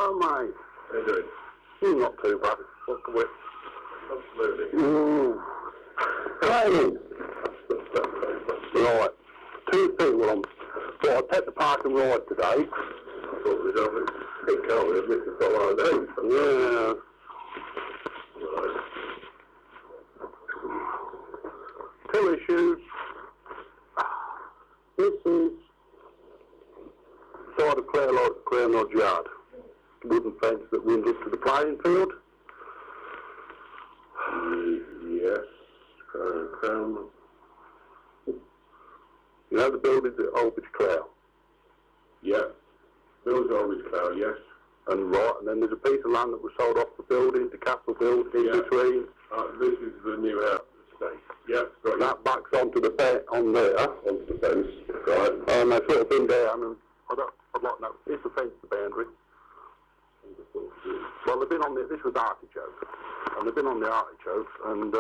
Hello, mate. How you doing? Not too bad. What's the whip? Absolutely. Training. Right. 2 people. Well, I take the park and ride today. I thought we'd have it. Hey, can't we? It's got one of those. Yeah. Right. 2 issues. This is side of Clare Lodge Yard. Wooden fence that runs up to the playing field. Yes. Crown. You know the buildings at Holbeach Clare? Yeah. Bill's always Cloud, yes. And then there's a piece of land that was sold off the building, the capital building in between. This is the new house estate. Yeah, got that backs onto the onto the fence. Right. And they've sort of been down, and I'd like to know, is the fence the boundary? Well, they've been on this was artichoke, and they've been on the artichoke, and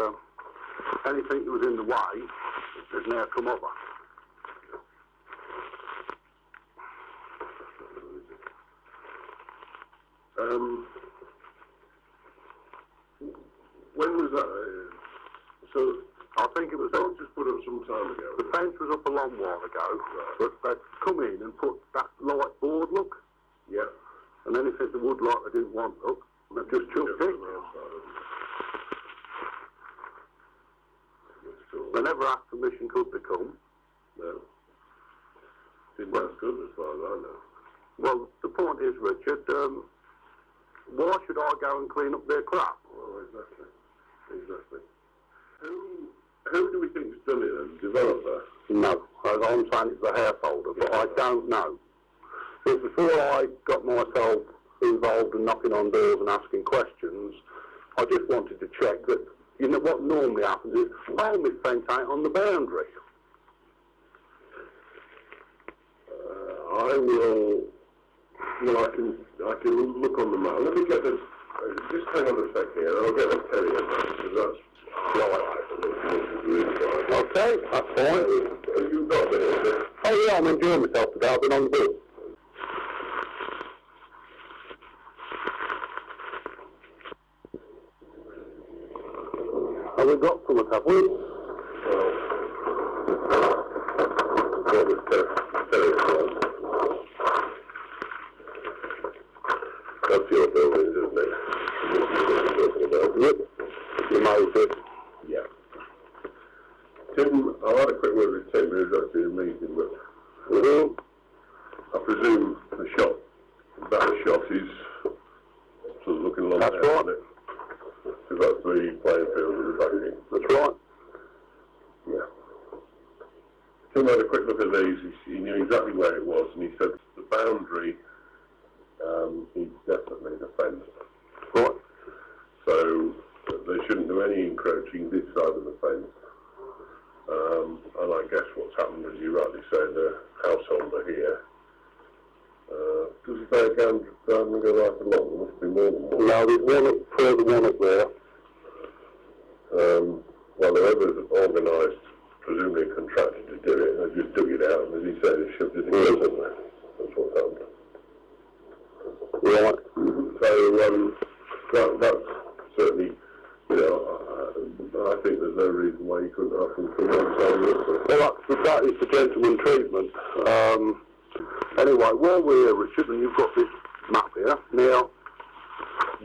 anything that was in the way has now come over. When was that? So I think it was just put up some time ago. The fence was up a long while ago, right. But they'd come in and put that light board look. Yeah. And anything the wood light they didn't want up, and they've just chucked it. They never asked permission could they come. No. Didn't ask good as far as I know. Well, the point is, Richard, why should I go and clean up their crap? Well, exactly. Who do we think's done it then? Developer? No. I'm saying it's the householder, but I don't know. But before I got myself involved in knocking on doors and asking questions, I just wanted to check that, you know, what normally happens is, oh, my fence ain't on the boundary. I will. Well, I can look on the map. Let me get this. Just hang on a sec here, and I'll get the terrier back, because that's right. Okay, that's fine. You've got a minute, is it? Oh yeah, I'm enjoying myself today. I've been on the boat. Have we got some, have we? Well, terrier. That's your building, isn't it? Yep. You made it. Yeah. Tim, I had a quick word with Tim, who's actually in a meeting, but I presume the shot, that shot is sort of looking along there, isn't it? So that's the playing field of the back. That's right. Yeah. Tim had a quick look at these, he knew exactly where it was, and he said the boundary is definitely the fence. Right. So they shouldn't do any encroaching this side of the fence. And I guess what's happened, as you rightly say, the householder here, does it go down and go right along? There must be more than one. No, there's one up there. Well, whoever's organised, presumably a contractor to do it, they just dug it out, and as he said, they shoved it in there. That's what's happened. Right. So that's certainly, you know, I think there's no reason why you couldn't have them come on. Well, that is the gentleman treatment. Anyway, while we're here, Richard, and you've got this map here, now,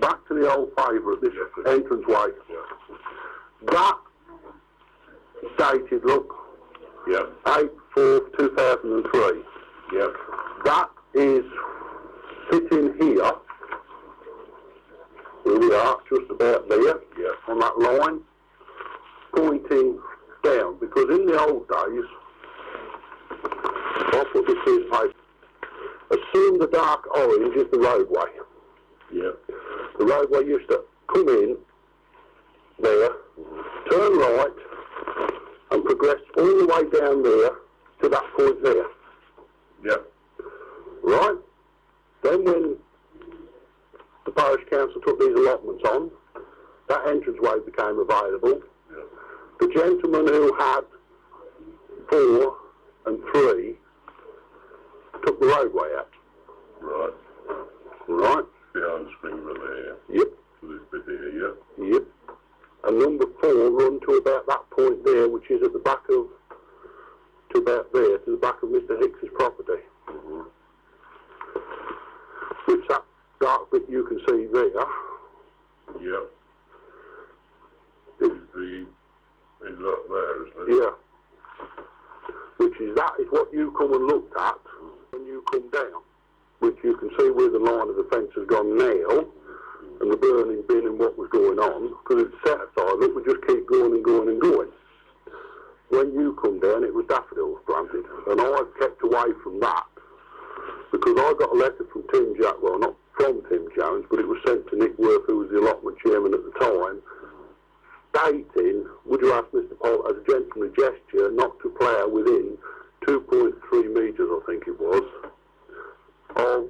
back to the old favourite, this entranceway. Yeah. That dated, look, 8/4/2003. Yeah. That is sitting here, where we are, just about there, on that line, pointing down, because in the old days, I'll put this piece of paper, assume the dark orange is the roadway. Yeah. The roadway used to come in there, turn right, and progress all the way down there to that point there. Yeah. Right? Then when the parish council took these allotments on, that entranceway became available. Yeah. The gentleman who had 4 and 3 took the roadway out. Right. Right? behind Springville here. Yep. This bit here, yeah? Yep. And number 4 run to about that point there, which is at the back of, to about there, to the back of Mr. Hicks's property. Mm-hmm. Which that dark bit you can see there. Yep. Is that there, isn't it? Yeah. Which is, that is what you come and looked at when you come down. Which you can see where the line of the fence has gone now, and the burning bin and what was going on, because it's set aside, it would just keep going and going and going. When you come down, it was daffodils planted, and I've kept away from that, because I got a letter from Tim Jones, well, not from Tim Jones, but it was sent to Nick Worth, who was the allotment chairman at the time, stating, would you ask Mr. Poll, as a gentlemanly gesture, not to plough within 2.3 metres, I think it was, of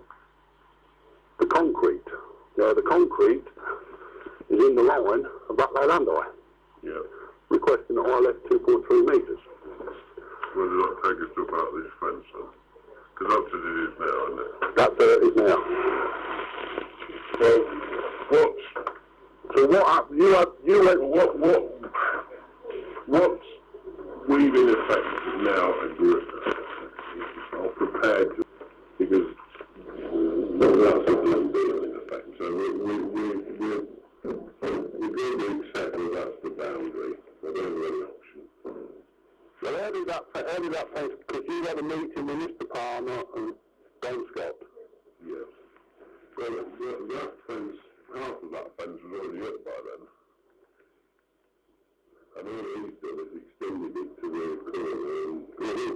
the concrete. Now, the concrete is in the line of that land eye. Yeah. Requesting that I left 2.3 metres. Well, did that take us to about this fence then? Because that's as it is now, isn't it? That's where it is now. Well, what? So what happened? What we've in effect now agreed, are prepared to, because that's a done deal in effect. So we're going to accept that that's the boundary. I don't have any option. Well, how did that fence, because you had a meeting with Mr. Palmer and Don Scott. Yes. Well, that fence, half of that fence was already up by then. And all he's done is extended it to where it currently.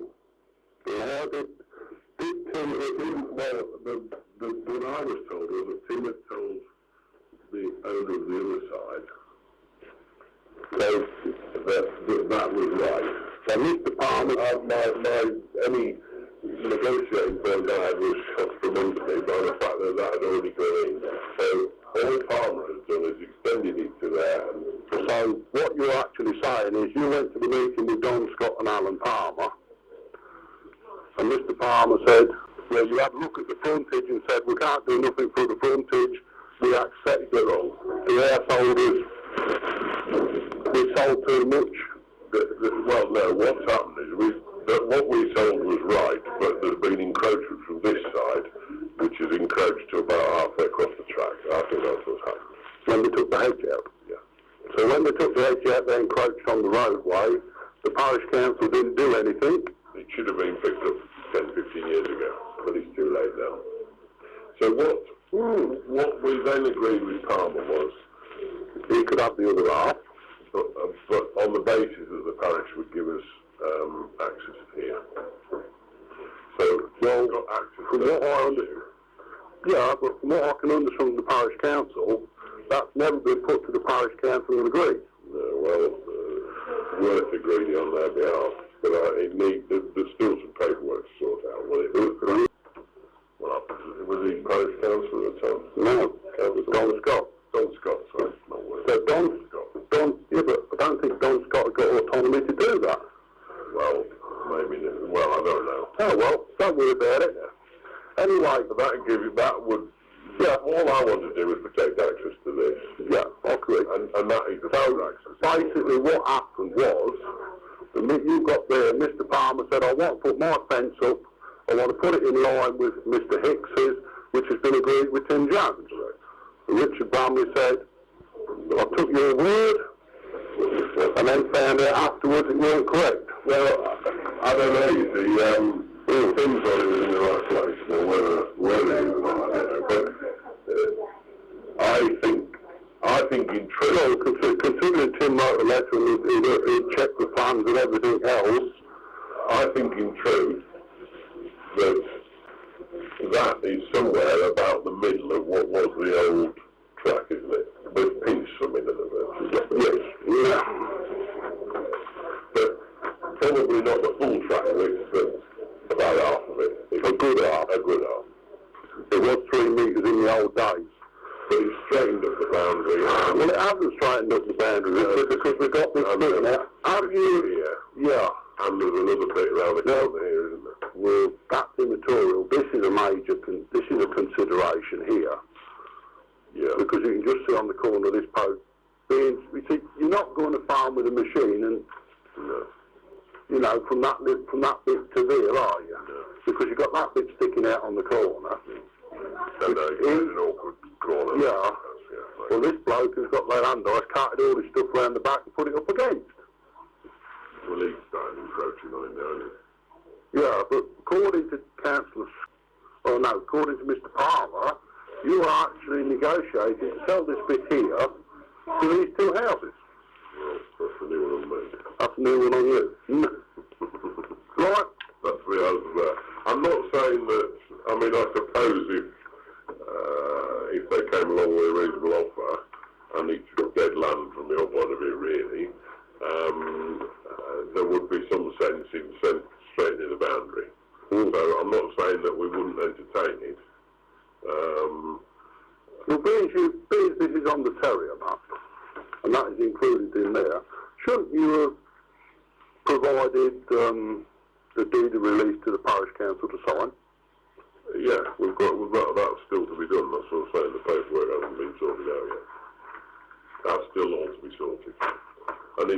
Well, how did Tim, well, what I was told was that Tim had told the owner of the other side that was right. So Mr. Palmer, any negotiating point I had was shot from under me by the fact that that had already gone in. So all Palmer has done is extended it to there. So what you're actually saying is you went to the meeting with Don Scott and Alan Palmer, and Mr. Palmer said, well, you had a look at the frontage and said, we can't do nothing for the frontage, we accept it all. The householders, we sold too much. Well, no, what's happened is what we sold was right, but there's been encroachment from this side, which has encroached to about halfway across the track. I think that's what's happened. When they took the hedge out? Yeah. So when they took the hedge out, they encroached on the roadway. The parish council didn't do anything. It should have been picked up 10, 15 years ago, but it's too late now. So what we then agreed with Palmer was He could have the other half. but on the basis that the parish would give us access here. So, Well, got access from to what I understand, yeah, but from what I can understand from the parish council, that's never been put to the parish council and agreed. Worth agreed on their behalf, but there's still some paperwork to sort out. Was he parish council at the time? No, it was Don Scott. Don Scott, sorry, not Worth. So yeah, but I don't think Don Scott had got autonomy to do that. Well, maybe, I don't know. Oh well, don't worry about it. Anyway, But that would, all I want to do is protect access to this. yeah, I agree. And that is the full access. Basically what happened was, the minute you got there, Mr. Palmer said, I want to put my fence up, I want to put it in line with Mr. Hicks's, which has been agreed with Tim Jones. And Richard Bramley said, I took your word, and then found out afterwards it weren't correct. Well, I don't know, you see, Tim's got it in the right place, or whether it is or not, I don't know, but I think in truth, Well, considering Tim wrote a letter and he checked the plans and everything else, I think in truth that is somewhere about the middle of what was the old track, isn't it? With peace for a minute of it. yes, yeah. But probably not the full track width, but about half of it. A good half. It was 3 metres in the old days. But it's straightened up the boundary. Well, it hasn't straightened up the boundary, because we've got this bit now. Have you? Here, Yeah. and there's another bit around the corner here, isn't there? Well, that's immaterial. This is a major, this is a consideration here. Yeah. Because you can just see on the corner of this post. You see, you're not going to farm with a machine and, No. you know, from that bit to there, are you? No. Because you've got that bit sticking out on the corner. And in an awkward corner. Yeah. Well, this bloke has got their hand eyes, carted all this stuff round the back and put it up against. Well, he's starting encroaching on it now, isn't Yeah, but according to according to Mr. Palmer, you are actually negotiating to sell this bit here to these two houses. Well, that's a new one on me. That's a new one on you. Right? That's the other. I'm not saying that, I mean, I suppose if they came along with a reasonable offer, and each dead land from the other one of it really, there would be some sense in straightening the boundary. So I'm not saying that we wouldn't entertain it. Well, being this is on the terrier map, and that is included in there, shouldn't you have provided the deed of release to the parish council to sign? Yeah, we've got that still to be done. That's what I'm saying. The paperwork hasn't been sorted out yet. That's still all to be sorted. And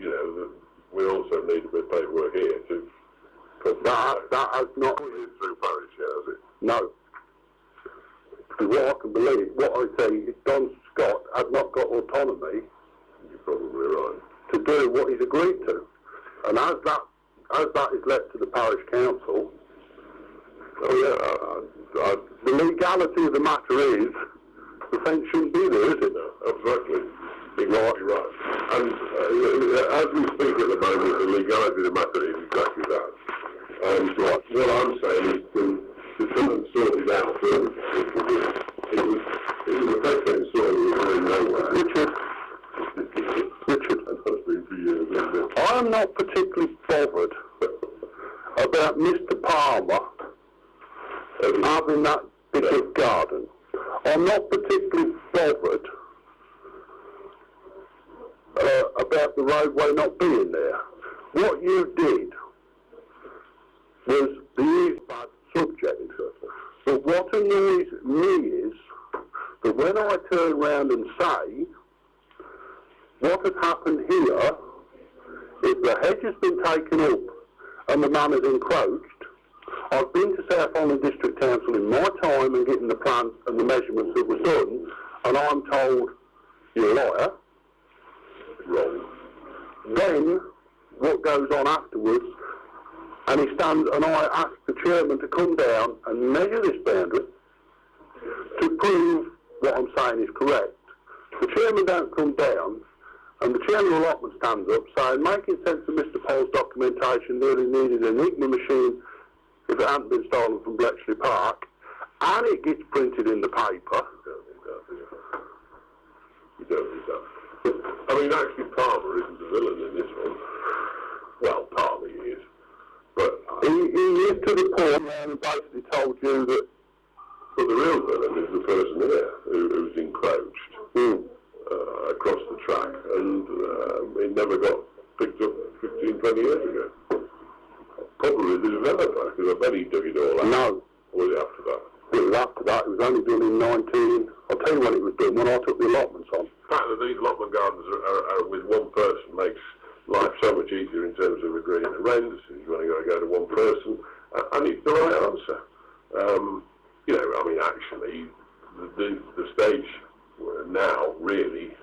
you know, we also need a bit of paperwork here to. That has not put it through parish, has it? No. Because what I can believe, what I say is Don Scott has not got autonomy. You're probably right. To do what he's agreed to, and as that is left to the parish council. The legality of the matter is the fence shouldn't be there, is it? No, exactly. Exactly right. And as we speak at the moment, the legality of the matter is exactly that. What I'm saying is to someone sort it out first. It was a best thing sorted, it was going nowhere. Richard, That's been for years, isn't it? I'm not particularly bothered about Mr. Palmer having that bit of garden. I'm not particularly bothered about the roadway not being there. What you did was the easy bad subject. But what annoys me is that when I turn around and say, what has happened here is the hedge has been taken up and the man has encroached. I've been to South Holland District Council in my time and getting the plans and the measurements that were done, and I'm told, you're a liar. Wrong. Then, what goes on afterwards, and he stands, and I ask the chairman to come down and measure this boundary to prove what I'm saying is correct. The chairman don't come down, and the chairman of allotment stands up saying, making sense of Mr. Paul's documentation, nearly needed an Enigma machine if it hadn't been stolen from Bletchley Park, and it gets printed in the paper. You don't need that. I mean, actually, Palmer isn't the villain in this one. Well, partly he is. But he is to the point and basically told you that. But the real villain is the person here who's encroached across the track, and it never got picked up 15, 20 years ago. Probably the developer, because I bet he dug it all out. No. Or was it after that? It was after that. It was only done in I'll tell you when it was done, when I took the allotments on. The fact that these allotment gardens are with one person makes life so much easier in terms of agreeing to rent. You've only got to go to one person, and it's the right answer. You know, I mean, actually, the stage now, really,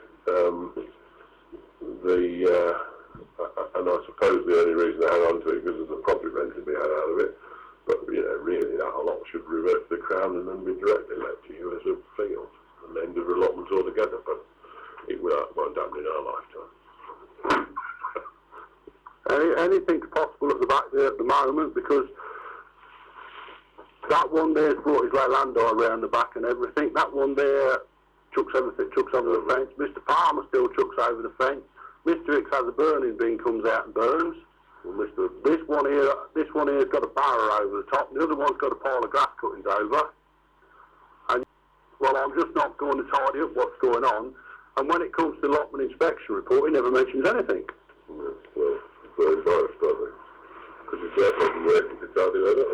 and I suppose the only reason to hang on to it because there's a profit rent to be had out of it. But, you know, really that allot should revert to the Crown and then be directly let to you as a field and end of allotment altogether. But it won't happen in our lifetime. Anything's possible at the back there at the moment, because that one there's brought his land around the back and everything. That one there chucks over the fence. Mr. Palmer still chucks over the fence. Mr. Hicks has a burning bin, comes out and burns. Well, this one here's got a barrow over the top. The other one's got a pile of grass cuttings over. And well, I'm just not going to tidy up what's going on. And when it comes to the allotment inspection report, he never mentions anything. Well, very embarrassed, aren't they? Because it's their problem working to tidy that up.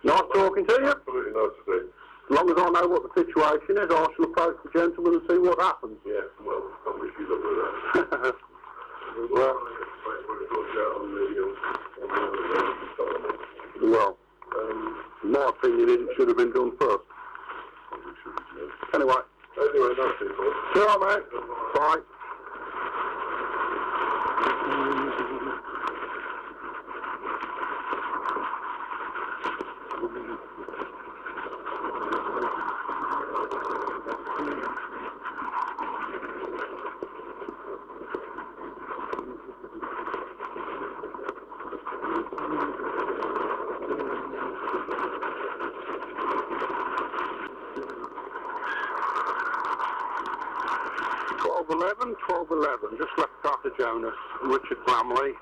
Nice talking to you. Absolutely nice to see. As long as I know what the situation is, I shall approach the gentleman and see what happens. Yeah, well, I wish you luck with that. Well, my opinion is it should have been done first. Anyway, that's it. see you, mate. Bye. Twelve eleven, just left Carter Jonas, Richard family.